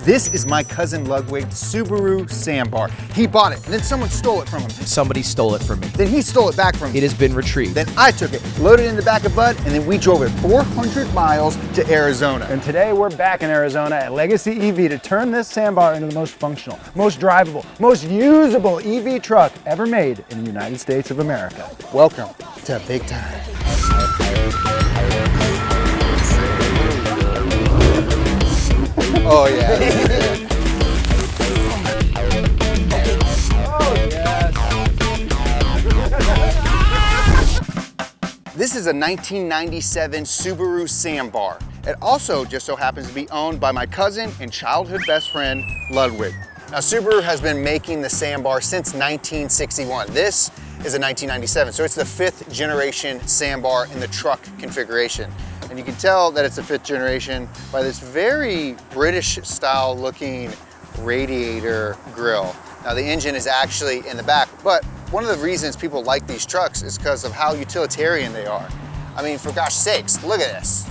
This is my cousin Ludwig's Subaru Sambar. He bought it, and then someone stole it from him. Somebody stole it from me. Then he stole it back from me. It has been retrieved. Then I took it, loaded it in the back of Bud, and then we drove it 400 miles to Arizona. And today we're back in Arizona at LegacyEV to turn this Sambar into the most functional, most drivable, most usable EV truck ever made in the United States of America. Welcome to BigTime. Oh yeah. This is a 1997 Subaru Sambar. It also just so happens to be owned by my cousin and childhood best friend, Ludwig. Now Subaru has been making the Sambar since 1961. This is a 1997, so it's the 5th generation Sambar in the truck configuration. And you can tell that it's a 5th generation by this very British style looking radiator grille. Now the engine is actually in the back, but one of the reasons people like these trucks is because of how utilitarian they are. I mean, for gosh sakes, look at this.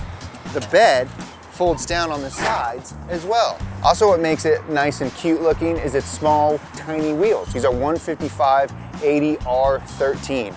The bed folds down on the sides as well. Also what makes it nice and cute looking is its small, tiny wheels. These are 155/80R13.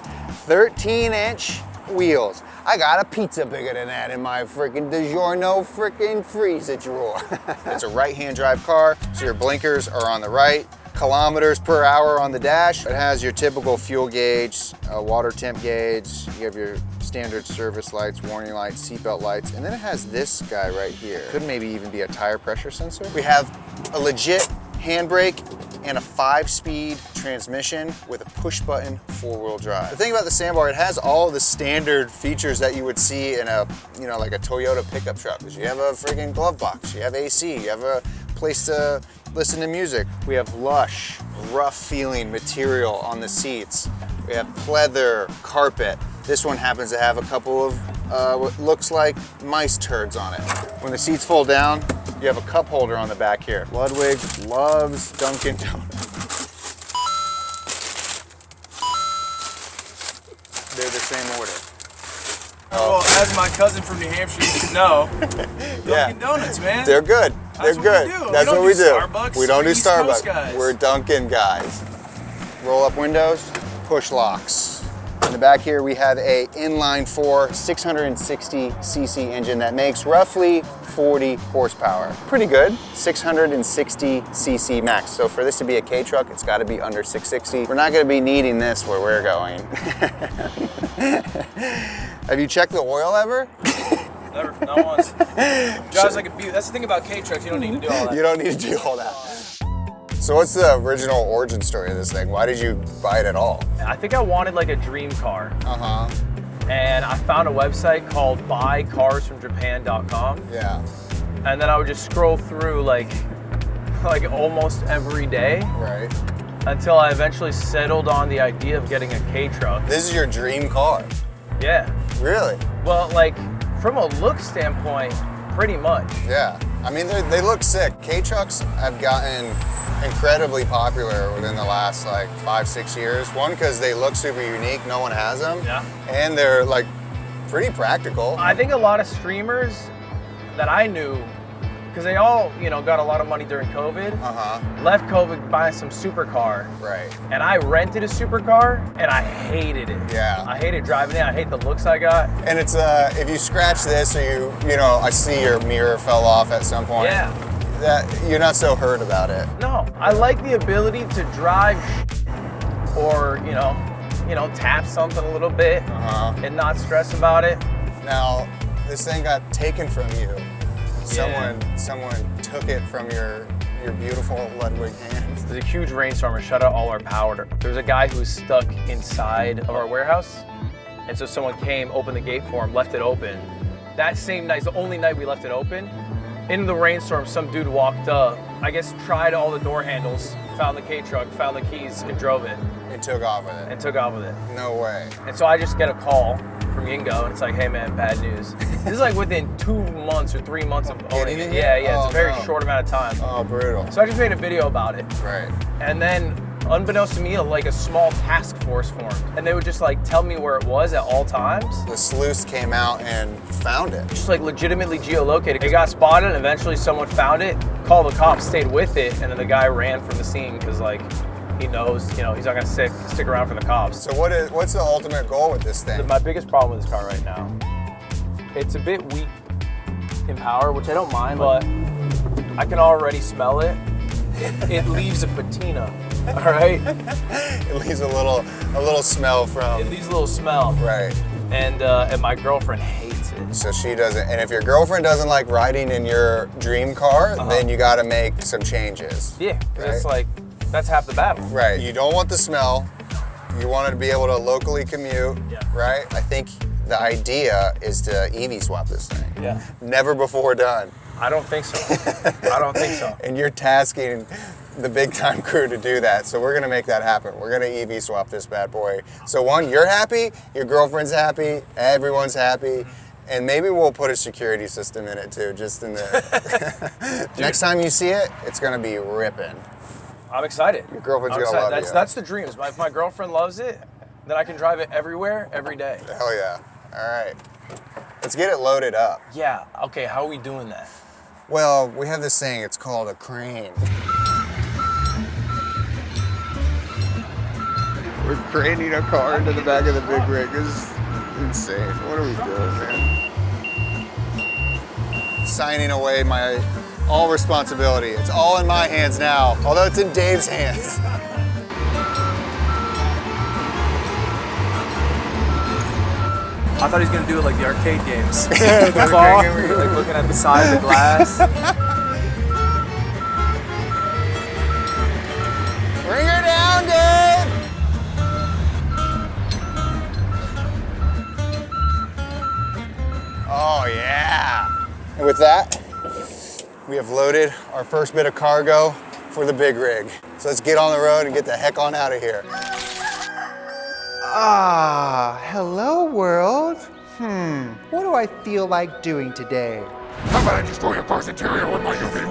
13-inch wheels. I got a pizza bigger than that in my freaking DiGiorno freaking freezer drawer. It's a right-hand drive car, so your blinkers are on the right. Kilometers per hour on the dash. It has your typical fuel gauge, water temp gauge. You have your standard service lights, warning lights, seatbelt lights, and then it has this guy right here. Could maybe even be a tire pressure sensor. We have a legit handbrake and a 5-speed transmission with a push-button 4-wheel drive. The thing about the Sambar, it has all the standard features that you would see in a, like a Toyota pickup truck. You have a friggin' glove box, you have AC, you have a place to listen to music. We have lush, rough-feeling material on the seats. We have pleather carpet. This one happens to have a couple of what looks like mice turds on it. When the seats fold down, you have a cup holder on the back here. Ludwig loves Dunkin' Donuts. They're the same order. Well, as my cousin from New Hampshire, you should know, Dunkin' Donuts, man. They're good. They're good. That's what we do. Starbucks. We don't do East Coast Starbucks. guys. We're Dunkin' guys. Roll up windows, push locks. In the back here, we have a inline-4 660cc engine that makes roughly 40 horsepower. Pretty good. 660cc max. So for this to be a K truck, it's got to be under 660. We're not going to be needing this where we're going. Have you checked the oil ever? Never, not once. Drives like a beaut. That's the thing about K trucks. You don't need to do all that. You don't need to do all that. So what's the original origin story of this thing? Why did you buy it at all? I think I wanted like a dream car. Uh-huh. And I found a website called buycarsfromjapan.com. Yeah. And then I would just scroll through like almost every day. Right. Until I eventually settled on the idea of getting a K truck. This is your dream car? Yeah. Really? Well, like from a look standpoint, pretty much. Yeah. I mean, they look sick. K trucks have gotten incredibly popular within the last like 5-6 years. One, because they look super unique, no one has them. Yeah. And they're like pretty practical. I think a lot of streamers that I knew, because they all, got a lot of money during COVID, left COVID buying some supercar. Right. And I rented a supercar and I hated it. Yeah. I hated driving it. I hate the looks I got. And it's if you scratch this or I see your mirror fell off at some point. Yeah. That you're not so hurt about it. No, I like the ability to drive or, tap something a little bit and not stress about it. Now, this thing got taken from you. Someone took it from your beautiful Ludwig hands. There's a huge rainstorm and shut out all our power. There's a guy who was stuck inside of our warehouse. And so someone came, opened the gate for him, left it open. That same night, it's the only night we left it open. In the rainstorm, some dude walked up, I guess tried all the door handles, found the K truck, found the keys, and drove it. And took off with it. No way. And so I just get a call from Yingo, and it's like, hey man, bad news. This is like within 2 months or 3 months of owning it. Yeah, it's a very short amount of time. Oh, brutal. So I just made a video about it. Right. And then Unbeknownst to me, like a small task force formed, and they would just like tell me where it was at all times. The sleuths came out and found it. Just like legitimately geolocated. It got spotted, and eventually someone found it, called the cops, stayed with it, and then the guy ran from the scene because like he knows, you know, he's not gonna stick around for the cops. So what's the ultimate goal with this thing? My biggest problem with this car right now, it's a bit weak in power, which I don't mind, but I can already smell it. It leaves a patina. All right. It leaves a little smell from. It leaves a little smell. Right. And my girlfriend hates it. So she doesn't. And if your girlfriend doesn't like riding in your dream car, then you got to make some changes. Yeah. Right? It's like that's half the battle. Right. You don't want the smell. You want to be able to locally commute. Yeah. Right. I think the idea is to EV swap this thing. Yeah. Never before done. I don't think so. I don't think so. And you're tasking the BigTime crew to do that. So we're gonna make that happen. We're gonna EV swap this bad boy. So one, you're happy, your girlfriend's happy, everyone's happy, and maybe we'll put a security system in it too, just in the... Next time you see it, it's gonna be ripping. I'm excited. Your girlfriend's gonna love you. That's the dream. If my girlfriend loves it, then I can drive it everywhere, every day. Hell yeah. All right. Let's get it loaded up. Yeah, okay, how are we doing that? Well, we have this thing, it's called a crane. We're craning a car into the back of the big rig. This is insane. What are we doing, man? Signing away my all responsibility. It's all in my hands now, although it's in Dave's hands. I thought he was gonna do it like the arcade games. The claw, like looking at the side of the glass. Bring her down, Dave! Oh yeah! And with that, we have loaded our first bit of cargo for the big rig. So let's get on the road and get the heck on out of here. Ah, hello world. What do I feel like doing today? How about I destroy your car's interior with my UV?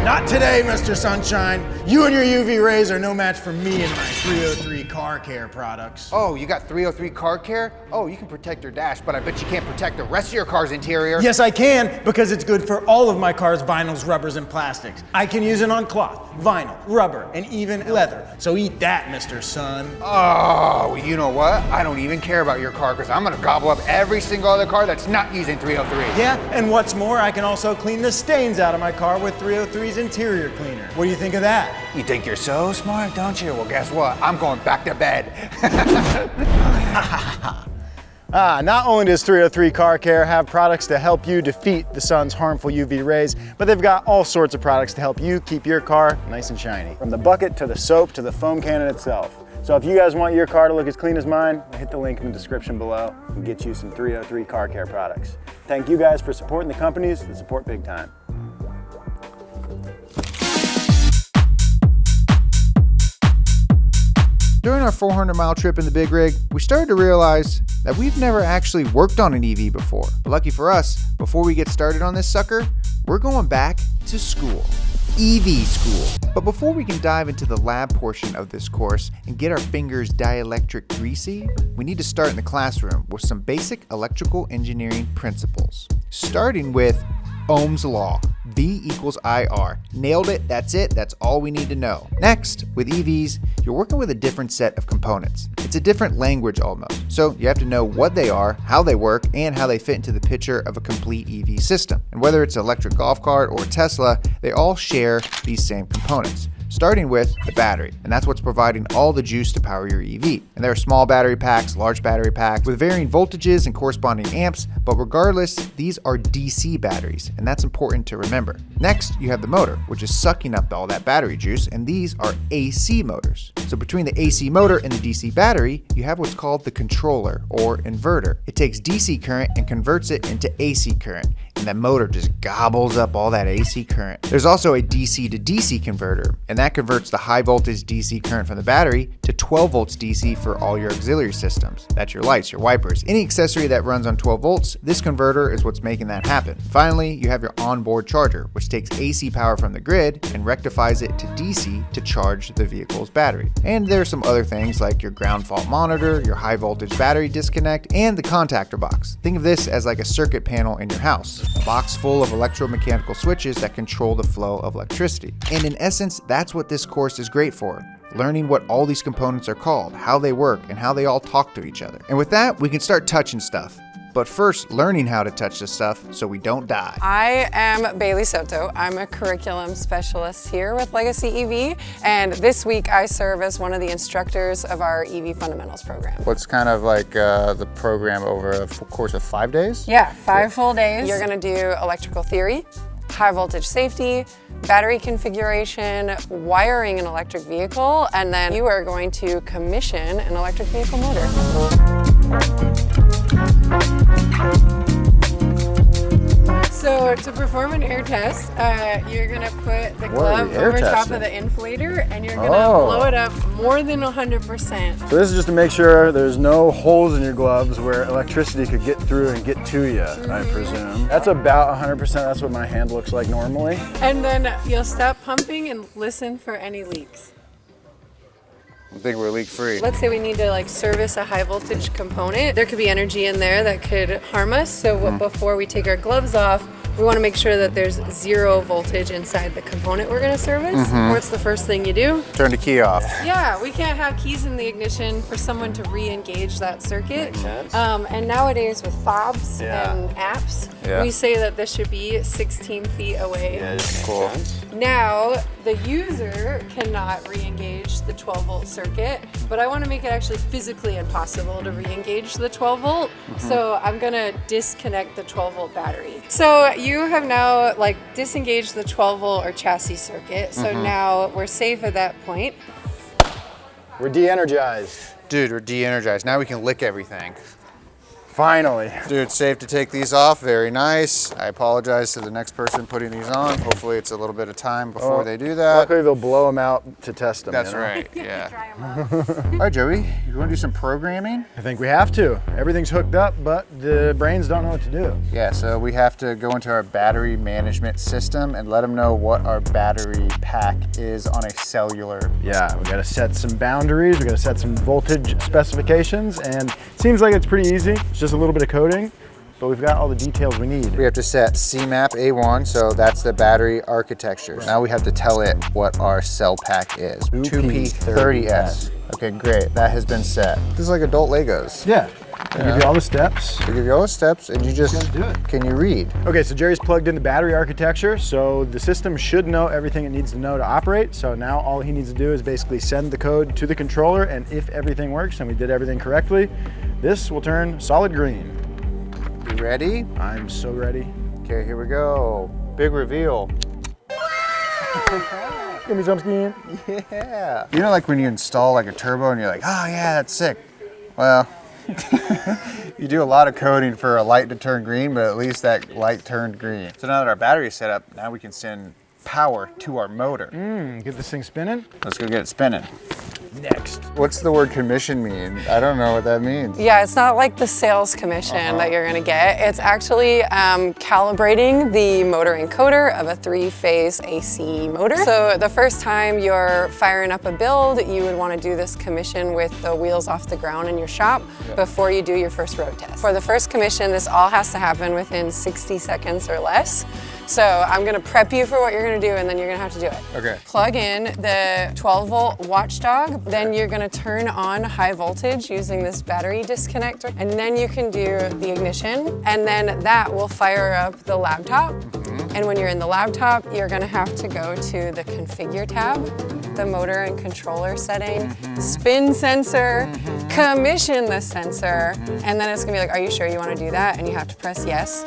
Not today, Mr. Sunshine. You and your UV rays are no match for me and my 303 car care products. Oh, you got 303 car care? Oh, you can protect your dash, but I bet you can't protect the rest of your car's interior. Yes, I can, because it's good for all of my car's vinyls, rubbers, and plastics. I can use it on cloth, vinyl, rubber, and even leather. So eat that, Mr. Sun. Oh, well, you know what? I don't even care about your car, because I'm gonna gobble up every single other car that's not using 303. Yeah, and what's more, I can also clean the stains out of my car with 303's interior cleaner. What do you think of that? You think you're so smart, don't you? Well, guess what? I'm going back to bed. Not only does 303 Car Care have products to help you defeat the sun's harmful UV rays, but they've got all sorts of products to help you keep your car nice and shiny. From the bucket to the soap to the foam cannon itself. So if you guys want your car to look as clean as mine, hit the link in the description below and get you some 303 Car Care products. Thank you guys for supporting the companies that support BigTime. During our 400-mile trip in the big rig, we started to realize that we've never actually worked on an EV before. But lucky for us, before we get started on this sucker, we're going back to school. EV school. But before we can dive into the lab portion of this course and get our fingers dielectric greasy, we need to start in the classroom with some basic electrical engineering principles. Starting with Ohm's Law. V equals IR. Nailed it, that's all we need to know. Next, with EVs, you're working with a different set of components. It's a different language almost, so you have to know what they are, how they work, and how they fit into the picture of a complete EV system. And whether it's an electric golf cart or Tesla, they all share these same components. Starting with the battery, and that's what's providing all the juice to power your EV. And there are small battery packs, large battery packs with varying voltages and corresponding amps, but regardless, these are DC batteries, and that's important to remember. Next, you have the motor, which is sucking up all that battery juice, and these are AC motors. So between the AC motor and the DC battery, you have what's called the controller or inverter. It takes DC current and converts it into AC current. And and that motor just gobbles up all that AC current. There's also a DC to DC converter, and that converts the high voltage DC current from the battery to 12 volts DC for all your auxiliary systems. That's your lights, your wipers, any accessory that runs on 12 volts. This converter is what's making that happen. Finally, you have your onboard charger, which takes AC power from the grid and rectifies it to DC to charge the vehicle's battery. And there's some other things like your ground fault monitor, your high voltage battery disconnect, and the contactor box. Think of this as like a circuit panel in your house, a box full of electromechanical switches that control the flow of electricity. And in essence, that's what this course is great for. Learning what all these components are called, how they work, and how they all talk to each other. And with that, we can start touching stuff. But first, learning how to touch this stuff so we don't die. I am Bailey Soto. I'm a curriculum specialist here with LegacyEV, and this week I serve as one of the instructors of our EV Fundamentals program. What's kind of like the program over a course of 5 days? Yeah, 5 full days. You're gonna do electrical theory, high voltage safety, battery configuration, wiring an electric vehicle, and then you are going to commission an electric vehicle motor. So to perform an air test, you're gonna put the glove over top of the inflator and you're gonna blow it up more than 100%. So this is just to make sure there's no holes in your gloves where electricity could get through and get to you, I presume. That's about 100%, that's what my hand looks like normally. And then you'll stop pumping and listen for any leaks. I think we're leak free. Let's say we need to like service a high voltage component. There could be energy in there that could harm us. So before we take our gloves off, we want to make sure that there's 0 voltage inside the component we're going to service. What's the first thing you do? Turn the key off. Yeah, we can't have keys in the ignition for someone to re-engage that circuit. Makes sense. And nowadays with fobs and apps, we say that this should be 16 feet away. Yeah, that's Cool. Now, the user cannot re-engage the 12 volt circuit, but I want to make it actually physically impossible to re-engage the 12 volt. So I'm gonna disconnect the 12 volt battery. So you have now like disengaged the 12 volt or chassis circuit. So now we're safe at that point. We're de-energized. Dude, we're de-energized. Now we can lick everything. Finally. Dude, it's safe to take these off. Very nice. I apologize to the next person putting these on. Hopefully it's a little bit of time before they do that. Luckily they'll blow them out to test them. That's you know? right, yeah. All right, Joey, you want to do some programming? I think we have to. Everything's hooked up, but the brains don't know what to do. Yeah, so we have to go into our battery management system and let them know what our battery pack is on a cellular. Yeah, we gotta set some boundaries, we gotta set some voltage specifications, and it seems like it's pretty easy. It's just a little bit of coding, but we've got all the details we need. We have to set CMAP A1, so that's the battery architecture. Now we have to tell it what our cell pack is. 2P30S. Okay, great, that has been set. This is like adult Legos. Yeah, they give you all the steps. They give you all the steps and you just, do it. can you read? Okay, so Jerry's plugged in the battery architecture, so the system should know everything it needs to know to operate. So now all he needs to do is basically send the code to the controller, and if everything works and we did everything correctly, this will turn solid green. You ready? I'm so ready. Okay, here we go. Big reveal. Give me some skin. Yeah. You know, like when you install like a turbo and you're like, oh yeah, that's sick. Well, you do a lot of coding for a light to turn green, but at least that light turned green. So now that our battery is set up, now we can send power to our motor. Get this thing spinning. Let's go get it spinning. Next. What's the word commission mean? I don't know what that means. Yeah, it's not like the sales commission that you're gonna get. It's actually calibrating the motor encoder of a 3-phase AC motor. So the first time you're firing up a build, you would wanna do this commission with the wheels off the ground in your shop before you do your first road test. For the first commission, this all has to happen within 60 seconds or less. So I'm gonna prep you for what you're gonna do and then you're gonna have to do it. Okay. Plug in the 12 volt watchdog, then you're gonna turn on high voltage using this battery disconnector, and then you can do the ignition, and then that will fire up the laptop. And when you're in the laptop, you're gonna have to go to the configure tab, the motor and controller setting, spin sensor, commission the sensor, and then it's gonna be like, are you sure you wanna do that? And you have to press yes.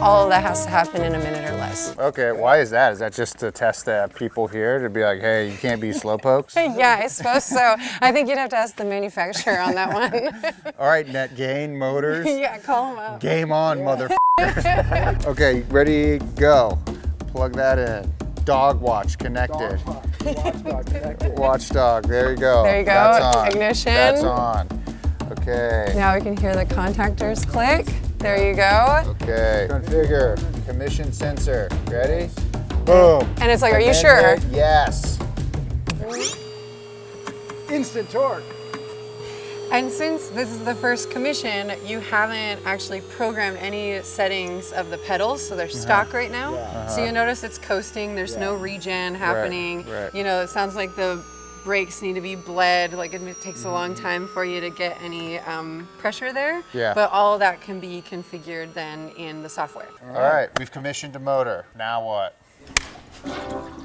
all of that has to happen in a minute or less. Okay, why is that? Is that just to test people here to be like, hey, you can't be slowpokes? Yeah, I suppose so. I think you'd have to ask the manufacturer on that one. All right, Net Gain Motors. Yeah, call them up. Game on, motherfuckers. Okay, ready, go. Plug that in. Dog watch connected. Watchdog, there you go. There you go, That's on. ignition. That's on. Okay. Now we can hear the contactors click. There you go. Okay. Configure commission sensor. Ready? Boom. And it's like, are you And sure? then hit yes. Instant torque. And since this is the first commission, you haven't actually programmed any settings of the pedals, so they're stock right now. So you notice it's coasting, there's no regen happening. right. You know, it sounds like the brakes need to be bled, like it takes a long time for you to get any pressure there. Yeah. But all of that can be configured then in the software. All right, we've commissioned a motor. Now what?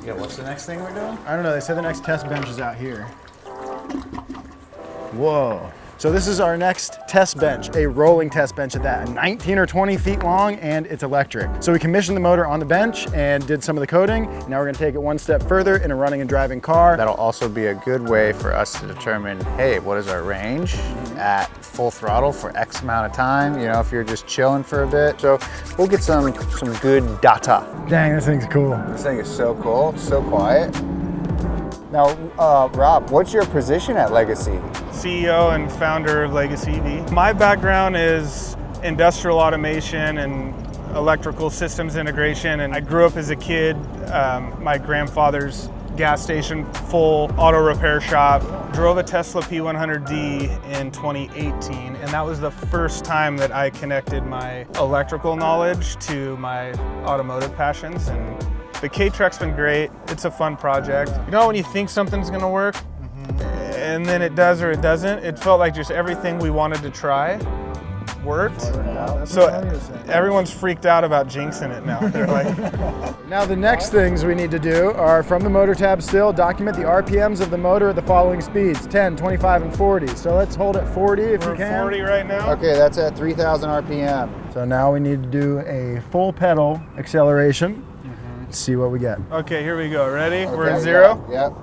Yeah, what's the next thing we're doing? I don't know, they said the next test bench is out here. Whoa. So this is our next test bench, a rolling test bench at that, 19 or 20 feet long, and it's electric. So we commissioned the motor on the bench and did some of the coding. Now we're gonna take it one step further in a running and driving car. That'll also be a good way for us to determine, hey, what is our range at full throttle for X amount of time, you know, if you're just chilling for a bit. So we'll get some good data. Dang, this thing's cool. This thing is so cool, so quiet. Now, Rob, what's your position at Legacy? CEO and founder of LegacyEV. My background is industrial automation and electrical systems integration, and I grew up as a kid. My grandfather's gas station, full auto repair shop. Drove a Tesla P100D in 2018, and that was the first time that I connected my electrical knowledge to my automotive passions. And the K-Truck's been great. It's a fun project. You know when you think something's gonna work, and then it does or it doesn't? It felt like just everything we wanted to try worked. So everyone's freaked out about jinxing it now. They're like, Now the next things we need to do are, from the motor tab still, document the RPMs of the motor at the following speeds, 10, 25, and 40. So let's hold at 40 if we're you can. 40 right now. Okay, that's at 3,000 RPM. So now we need to do a full pedal acceleration. Let's see what we get. Okay, here we go. Ready? We're Okay, at 0. Yeah, yep.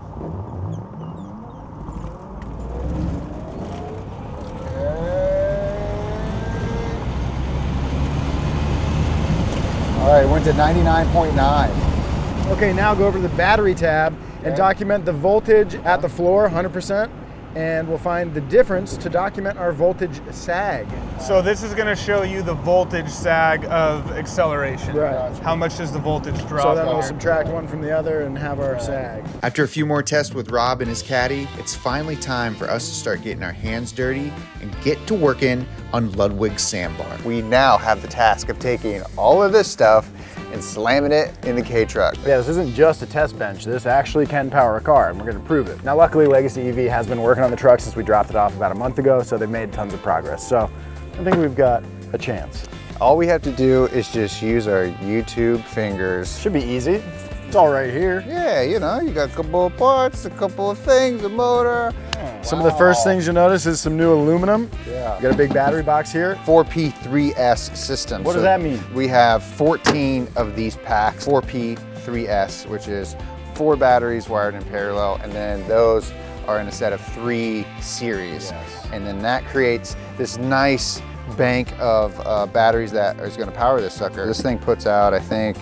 All right, went to 99.9. Okay, now go over to the battery tab and document the voltage at the floor, 100%, and we'll find the difference to document our voltage sag. So this is going to show you the voltage sag of acceleration. Right. How much does the voltage drop? So then we'll subtract one from the other and have our sag. After a few more tests with Rob and his caddy, it's finally time for us to start getting our hands dirty and get to working on Ludwig's Sambar. We now have the task of taking all of this stuff and slamming it in the K-Truck. Yeah, this isn't just a test bench. This actually can power a car, and we're going to prove it. Now, luckily, LegacyEV has been working on the truck since we dropped it off about a month ago, so they've made tons of progress. So I think we've got a chance. All we have to do is just use our YouTube fingers. Should be easy. It's all right here. Yeah, you know, you got a couple of parts, a couple of things, a motor. Some of the first things you'll notice is some new aluminum. Yeah. We got a big battery box here. 4P3S system. What does that mean? We have 14 of these packs, 4P3S, which is 4 batteries wired in parallel, and then those are in a set of 3 series. Yes. And then that creates this nice bank of batteries that is gonna power this sucker. This thing puts out, I think,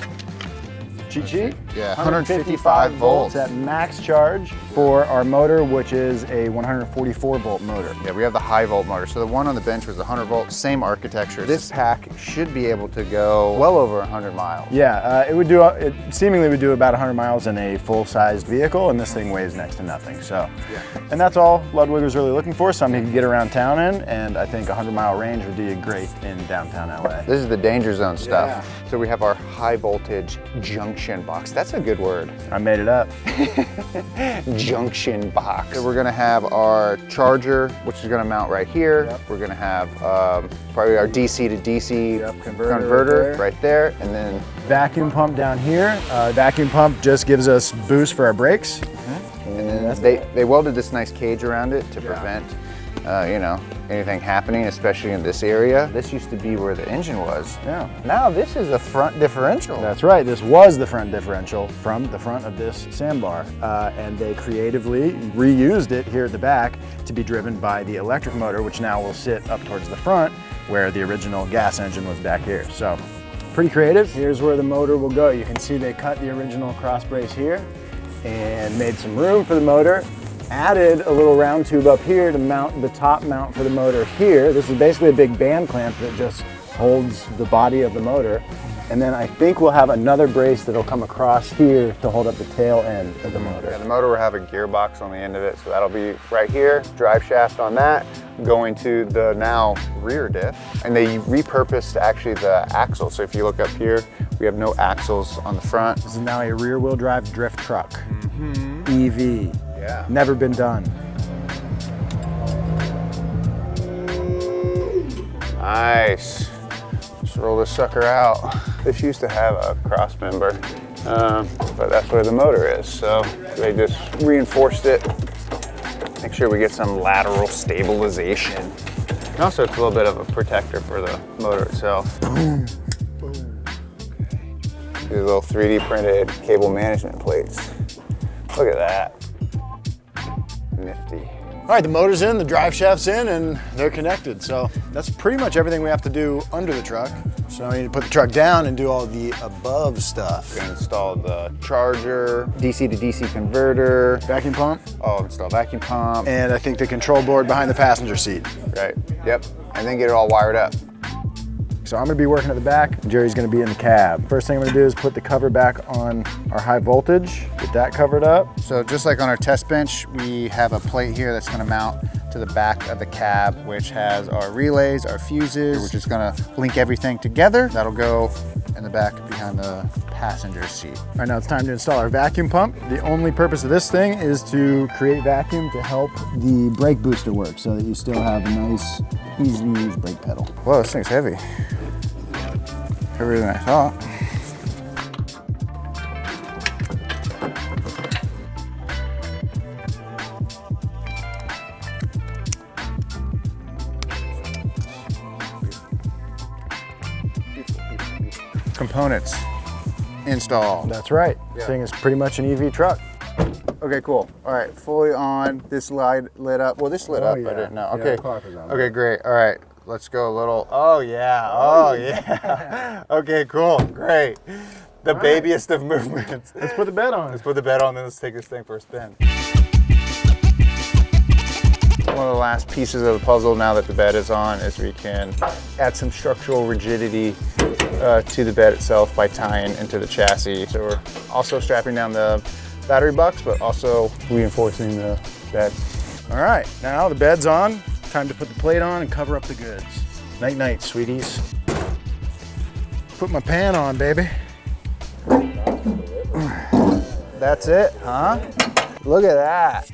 Cheat sheet? yeah, 155 volts. at max charge for our motor, which is a 144 volt motor. Yeah, we have the high volt motor. So the one on the bench was 100 volt, same architecture. This pack should be able to go well over 100 miles. Yeah, it seemingly would do about 100 miles in a full-sized vehicle, and this thing weighs next to nothing. So, and that's all Ludwig was really looking for, something he could get around town in, and I think a 100-mile range would do you great in downtown LA. This is the danger zone stuff. So we have our high voltage junction box. That's a good word. I made it up. Junction box. So we're gonna have our charger, which is gonna mount right here. We're gonna have probably our DC to DC converter right there, and then Vacuum pump down here. Vacuum pump just gives us boost for our brakes. and then they welded this nice cage around it to prevent you know, anything happening, especially in this area. This used to be where the engine was. Yeah. Now this is a front differential. That's right, this was the front differential from the front of this Sambar, and they creatively reused it here at the back to be driven by the electric motor, which now will sit up towards the front where the original gas engine was back here. So, pretty creative. Here's where the motor will go. You can see they cut the original cross brace here and made some room for the motor. Added a little round tube up here to mount the top mount for the motor here. This is basically a big band clamp that just holds the body of the motor. And then I think we'll have another brace that'll come across here to hold up the tail end of the motor. Yeah, the motor will have a gearbox on the end of it, so that'll be right here, drive shaft on that, going to the now rear diff. And they repurposed actually the axle. So if you look up here, we have no axles on the front. This is now a rear wheel drive drift truck. EV. Yeah. Never been done. Nice. Let's roll this sucker out. This used to have a cross member, but that's where the motor is. So they just reinforced it. Make sure we get some lateral stabilization. And also it's a little bit of a protector for the motor itself. Boom. Boom. These little 3D printed cable management plates. Look at that. Nifty. All right, the motor's in, the drive shaft's in, and they're connected. So that's pretty much everything we have to do under the truck. So we need to put the truck down and do all the above stuff. We're gonna install the charger, DC to DC converter, Vacuum pump. oh, install vacuum pump. And I think the control board behind the passenger seat. Right, yep. And then get it all wired up. So I'm gonna be working at the back, Jerry's gonna be in the cab. First thing I'm gonna do is put the cover back on our high voltage, get that covered up. So just like on our test bench, we have a plate here that's gonna mount to the back of the cab, which has our relays, our fuses. We're just gonna link everything together. That'll go in the back behind the passenger seat. All right, now it's time to install our vacuum pump. The only purpose of this thing is to create vacuum to help the brake booster work so that you still have a nice, easy to use brake pedal. Whoa, this thing's heavy. Heavier than I thought. Components installed. That's right. This thing is pretty much an EV truck. Okay, cool. All right, fully on. This light lit up. Well, this lit up. yeah. I didn't know. Yeah, Okay. the clock is on. Okay, great. All right, let's go a little. Oh yeah. Oh yeah. Okay, cool. Great. The babiest of movements. Let's put the bed on. Let's put the bed on, then let's take this thing for a spin. One of the last pieces of the puzzle now that the bed is on is we can add some structural rigidity to the bed itself by tying into the chassis. So we're also strapping down the battery box, but also reinforcing the bed. All right, now the bed's on. Time to put the plate on and cover up the goods. Night night, sweeties. Put my pan on, baby. That's it, huh? Look at that.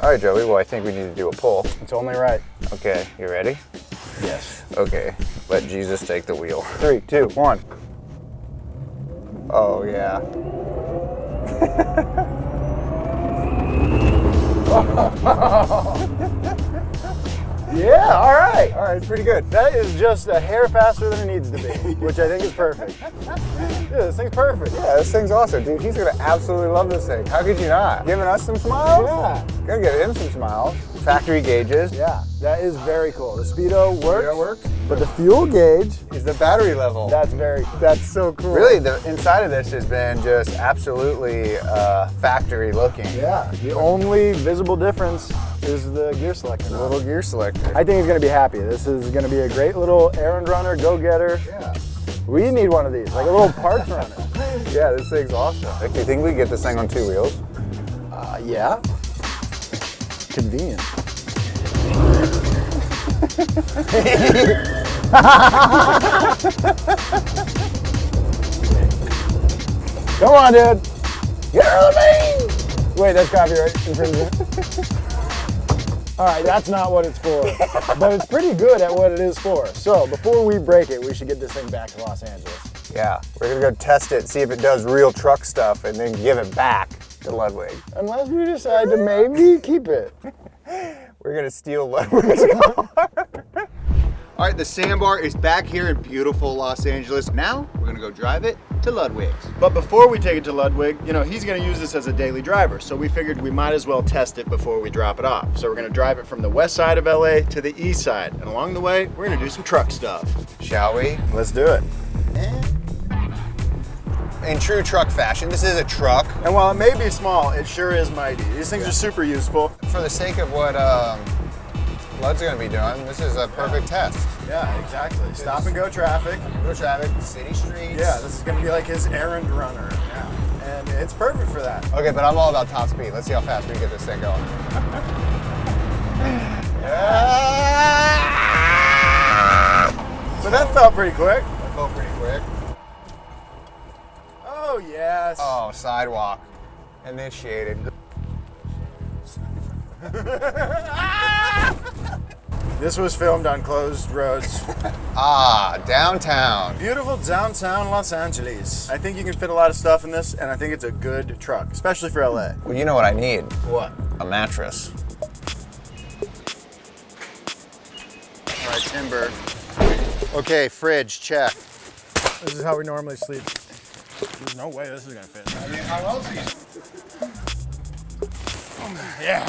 All right, Joey, well, I think we need to do a pull. It's only right. Okay, you ready? Yes. Okay, let Jesus take the wheel. 3, 2, 1. Oh, yeah. Yeah, all right. All right, it's pretty good. That is just a hair faster than it needs to be, which I think is perfect. Yeah, this thing's perfect. Yeah, this thing's awesome, dude. He's gonna absolutely love this thing. How could you not? Giving us some smiles? Yeah. Gonna give him some smiles. Factory gauges. Yeah, that is very cool. The speedo works, Speedo works. but the fuel gauge, Is the battery level. that's so cool. Really, the inside of this has been just absolutely factory looking. Yeah, the only visible difference is the gear selector. A little gear selector. I think he's gonna be happy. This is gonna be a great little errand runner, go-getter. Yeah. We need one of these, like a little parts runner. Yeah, this thing's awesome. Do you think we get this thing on 2 wheels? Yeah. Convenient. Come on, dude. Get her the main. Wait, that's copyright infringement. All right, that's not what it's for, but it's pretty good at what it is for. So before we break it, we should get this thing back to Los Angeles. Yeah, we're gonna go test it, see if it does real truck stuff, and then give it back to Ludwig. Unless we decide to maybe keep it. We're gonna steal Ludwig's car. All right, the Sambar is back here in beautiful Los Angeles. Now, we're gonna go drive it to Ludwig's. But before we take it to Ludwig, you know, he's gonna use this as a daily driver. So we figured we might as well test it before we drop it off. So we're gonna drive it from the west side of LA to the east side. And along the way, we're gonna do some truck stuff. Shall we? Let's do it. In true truck fashion, this is a truck. And while it may be small, it sure is mighty. These things are super useful. For the sake of what Lud's gonna be doing, this is a perfect test. Yeah, exactly. Stop and go traffic. Go traffic, city streets. Yeah, this is gonna be like his errand runner. Yeah. And it's perfect for that. Okay, but I'm all about top speed. Let's see how fast we can get this thing going. So that felt pretty quick. That felt pretty quick. Oh, yes. Oh, sidewalk. Initiated. This was filmed on closed roads. Downtown. Beautiful downtown Los Angeles. I think you can fit a lot of stuff in this, and I think it's a good truck, especially for LA. Well, you know what I need? What? A mattress. All right, timber. Okay, fridge, check. This is how we normally sleep. There's no way this is gonna fit. I mean, how else are you? Yeah.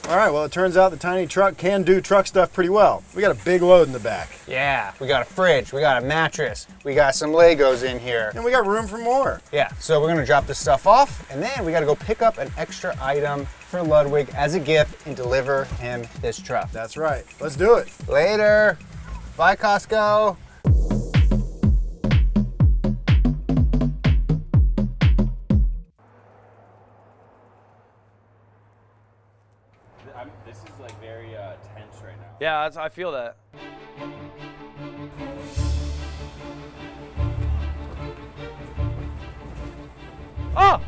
All right, well, it turns out the tiny truck can do truck stuff pretty well. We got a big load in the back. Yeah, we got a fridge, we got a mattress, we got some Legos in here. And we got room for more. Yeah, so we're gonna drop this stuff off, and then we gotta go pick up an extra item for Ludwig as a gift and deliver him this truck. That's right. Let's do it. Later. Bye, Costco. This is like very tense right now. Yeah, I feel that. Oh!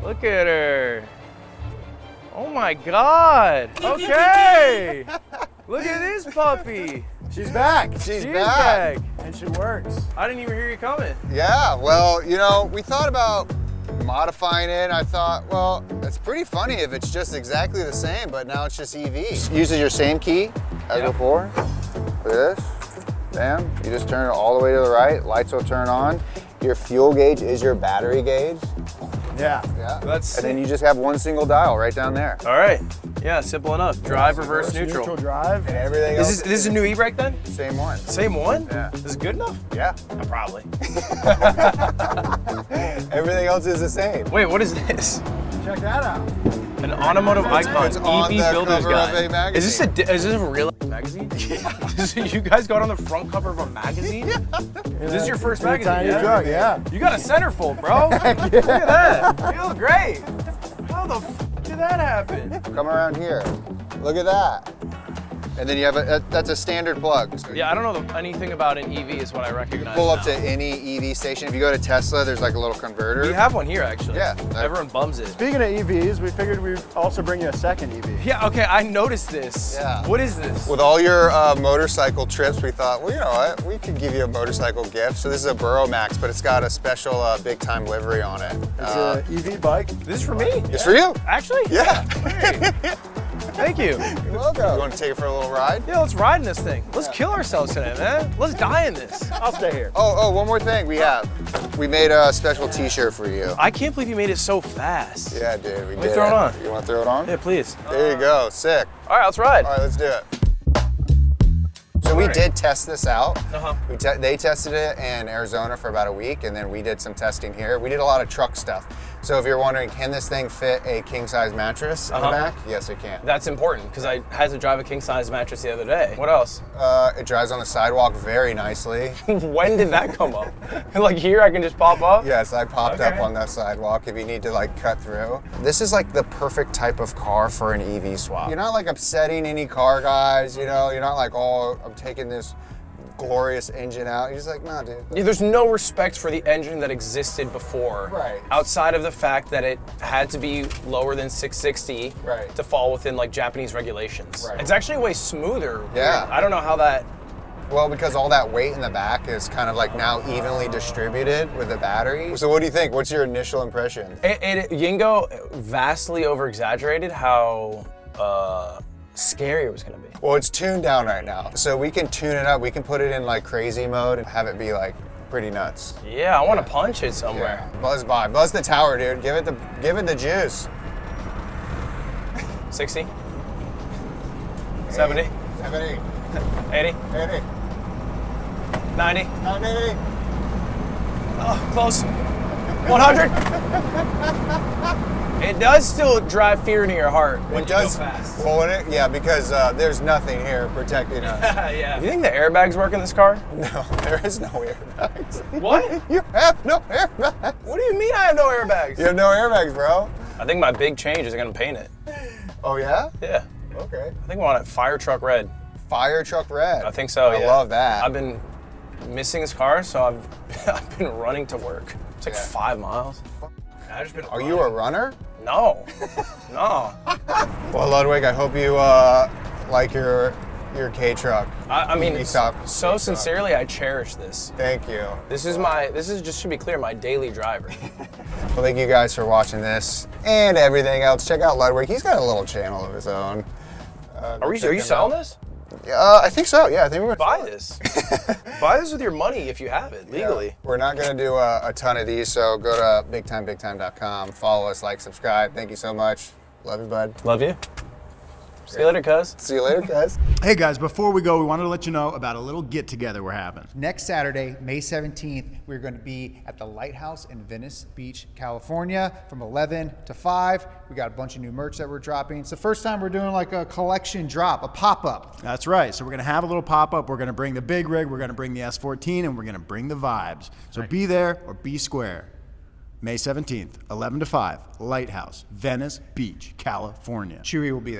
Look at her. Oh my God. Okay. Look at this puppy. She's back. She's She's back. back. And she works. I didn't even hear you coming. Yeah, well, you know, we thought about modifying it. I thought, well, it's pretty funny if it's just exactly the same, but now it's just EV. Uses your same key as before. Look at this. Bam. You just turn it all the way to the right. Lights will turn on. Your fuel gauge is your battery gauge. Yeah. Yeah. That's And then you just have one single dial right down there. all right. Yeah, simple enough. Drive, reverse, neutral. drive. And everything else. Is this a new e-brake then? Same one. Same one? Yeah. Is it good enough? Yeah. Probably. Everything else is the same. Wait, what is this? Check that out. An automotive icon, It's on EV the builder's cover guide. of a magazine. Is this a real magazine? Yeah. So you guys got on the front cover of a magazine? Is this your first magazine? Tiny truck, yeah. You got a centerfold, bro. Look at that. You look great. How the f did that happen? Come around here. Look at that. And then you have that's a standard plug. So Yeah, I don't know anything about an EV is what I recognize. pull up now. to any EV station. If you go to Tesla, there's like a little converter. We have one here actually. Yeah. Everyone bums it. Speaking of EVs, we figured we'd also bring you a second EV. Yeah, okay, I noticed this. Yeah. What is this? With all your motorcycle trips, we thought, well, you know what? We could give you a motorcycle gift. So this is a Burrow Max, but it's got a special BigTime livery on it. It's an EV bike. This is for me? It's for you. Actually? Yeah. Hey. Thank you. You're welcome. You want to take it for a little ride? Yeah, let's ride in this thing. Let's kill ourselves today, man. Let's die in this. I'll stay here. Oh, one more thing we made a special t-shirt for you. I can't believe you made it so fast. Yeah, dude, we me did throw it on. You want to throw it on? Yeah, please. There you go, sick. All right, let's ride. All right, let's do it. So we did test this out. Uh-huh. They tested it in Arizona for about a week, and then we did some testing here. We did a lot of truck stuff. So if you're wondering, can this thing fit a king-size mattress in the back? Yes, it can. That's important because I had to drive a king-size mattress the other day. What else? It drives on the sidewalk very nicely. When did that come up? Like here, I can just pop up? Yes, I popped up on that sidewalk if you need to like cut through. This is like the perfect type of car for an EV swap. You're not like upsetting any car guys, you know? You're not like, oh, I'm taking this glorious engine out. You're just like, nah, dude. Yeah, there's no respect for the engine that existed before. Right. Outside of the fact that it had to be lower than 660 Right. to fall within like Japanese regulations. Right. It's actually way smoother. Yeah. I don't know how that Well, because all that weight in the back is kind of like now evenly distributed with the battery. So what do you think? What's your initial impression? Yingo vastly over-exaggerated how scary it was gonna be. Well, it's tuned down right now. So we can tune it up. We can put it in like crazy mode and have it be like pretty nuts. Yeah, I want to punch it somewhere. Yeah. Buzz the tower, dude. Give it the juice. 60, 70, 70, 80, 80, 90. 90. Oh, close. 100. It does still drive fear into your heart when you go fast. Well, yeah, because there's nothing here protecting us. Yeah. You think the airbags work in this car? No, there is no airbags. What? You have no airbags. What do you mean I have no airbags? You have no airbags, bro. I think my big change is gonna paint it. Oh yeah? Yeah. Okay. I think I want it fire truck red. Fire truck red. I think so. I yeah. love that. I've been missing this car, so I've been running to work. It's like 5 miles. I've just been Are you a runner? No. No. Well, Ludwig, I hope you like your K truck. I mean, so sincerely, I cherish this. Thank you. This is just to be clear, my daily driver. Well, thank you guys for watching this and everything else. Check out Ludwig. He's got a little channel of his own. Are you selling this? I think so. Yeah, I think we're Buy this. Buy this with your money if you have it legally. Yeah, we're not going to do a ton of these, so go to BigTime.com. Follow us, like, subscribe. Thank you so much. Love you, bud. Love you. See you later, cuz. See you later, cuz. Hey guys, before we go, we wanted to let you know about a little get together we're having. Next Saturday, May 17th, we're going to be at the Lighthouse in Venice Beach, California from 11 to 5. We got a bunch of new merch that we're dropping. It's the first time we're doing like a collection drop, a pop-up. That's right. So we're going to have a little pop-up. We're going to bring the big rig. We're going to bring the S14, and we're going to bring the vibes. So be there or be square. May 17th, 11 to 5, Lighthouse, Venice Beach, California. Chewy will be there.